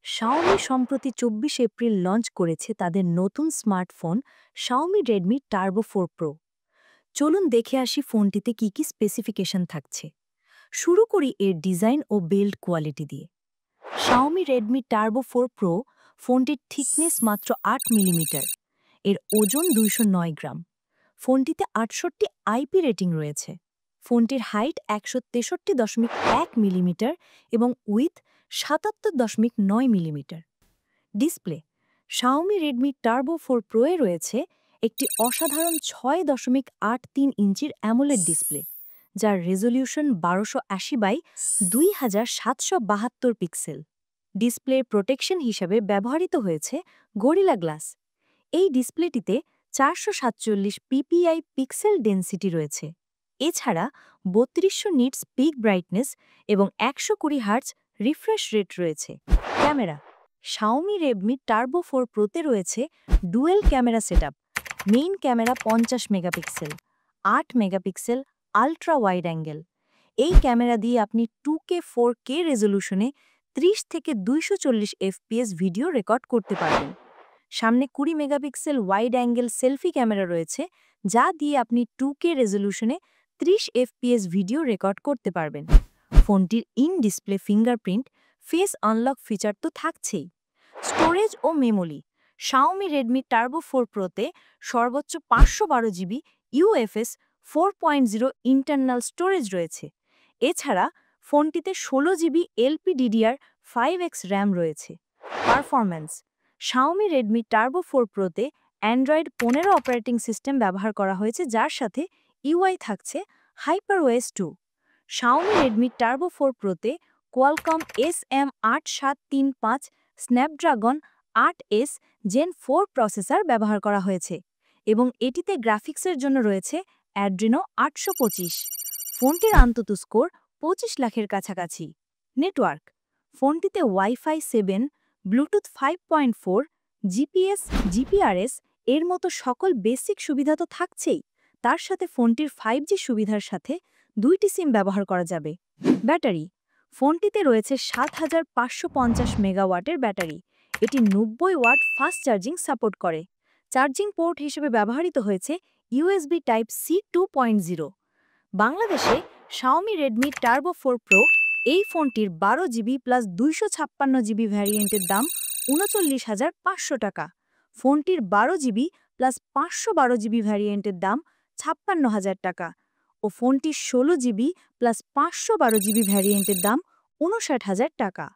Xiaomi সম্প্রতি ২৪ April launch করেছে তাদের নতুন smartphone Xiaomi Redmi Turbo 4 pro. চলুন দেখে আসি ফোনটিতে কি কি স্পেসিফিকেশন থাকছে। শুরু করি এর ডিজাইন ও বিল্ড কোয়ালিটি দিয়ে। শাওমি রেডমি টার্বো 4 প্রো ফোনটির থিকনেস মাত্র ৮ মিলিমিটার, এর ওজন ২০৯ গ্রাম। ফোনটিতে ৬৮ আইপি রেটিং রয়েছে। ফোনটির হাইট ১৬৩.১ মিলিমিটার এবং with ৭৭.৯ millimetre. Display Xiaomi Redmi Turbo 4 প্রোয়ে রয়েছে একটি অসাধারণ ৬.৮৩ ইঞ্চির অ্যামোলেড ডিসপ্লে, যার রেজলিউশন ১২৮০/২৭৭২ পিক্সেল। ডিসপ্লে প্রোটেকশন হিসাবে ব্যবহৃত হয়েছে গরিলা গ্লাস। এই ডিসপ্লেটিতে ৪৪৭ পিপিআই পিক্সেল ডেনসিটি রয়েছে। এছাড়া ৩২০০ নিটস পিক ব্রাইটনেস এবং ১২০ হার্টজ রিফ্রেশ রেট রয়েছে। ক্যামেরা শাওমি রেডমি টার্বো 4 প্রোতে রয়েছে dual camera setup. Main camera ৫০ megapixel, ৮ megapixel ultra wide angle. এই ক্যামেরা দিয়ে আপনি 2K 4K রেজলিউশনে ৩০ থেকে ২৪০ এফপিএস ভিডিও রেকর্ড করতে পারবেন। সামনে ২০ megapixel wide angle selfie camera রয়েছে, যা দিয়ে আপনি 2K রেজলিউশনে ৩০ এফপিএস ভিডিও রেকর্ড করতে পারবেন। ফোনটির in display fingerprint face unlock feature তো থাকছেই। স্টোরেজ ও মেমোরি শাওমি রেডমি টার্বো 4 প্রোতে সর্বোচ্চ ৫১২ জিবি ইউএফএস 4.0 ইন্টারনাল স্টোরেজ রয়েছে। এছাড়া ফোনটিতে ১৬ জিবি LPDDR5X র্যাম রয়েছে। পারফরম্যান্স শাওমি রেডমি টার্বো 4 প্রোতে অ্যান্ড্রয়েড ১৫ অপারেটিং সিস্টেম ব্যবহার করা হয়েছে, যার সাথে ইউআই থাকছে HyperOS 2। শাওমি রেডমি টার্বো 4 প্রোতে কোয়ালকম SM8735 স্ন্যাপড্রাগন ৮S জেন 4 প্রসেসর ব্যবহার করা হয়েছে এবং এটিতে গ্রাফিক্সের জন্য রয়েছে অ্যাড্রিনো ৮২৫। ফোনটির আন্তত স্কোর ২৫ লাখের কাছাকাছি। নেটওয়ার্ক ফোনটিতে ওয়াইফাই 7, ব্লুটুথ 5.4, জিপিএস, জিপিআরএস এর মতো সকল বেসিক সুবিধা তো থাকছেই। তার সাথে ফোনটির 5G সুবিধার সাথে 2টি সিম ব্যবহার করা যাবে। ব্যাটারি ফোনটিতে রয়েছে ৭৫৫০ মেগাওয়াটের ব্যাটারি। এটি ৯০ ওয়াট ফাস্ট চার্জিং সাপোর্ট করে। চার্জিং পোর্ট হিসেবে ব্যবহৃত হয়েছে ইউএসবি টাইপ সি 2.0। বাংলাদেশে শাওমি রেডমি টার্বো 4 প্রো এই ফোনটির ১২ জিবি প্লাস ২৫৬ জিবি ভ্যারিয়েন্টের দাম ৩৯,৫০০ টাকা। ফোনটির ১২ জিবি প্লাস ৫১২ জিবি ভ্যারিয়েন্টের দাম ৫৬,০০০ টাকা ও ফোনটির ১৬ জিবি প্লাস ৫১২ জিবি ভ্যারিয়েন্টের দাম ৫৯,০০০ টাকা।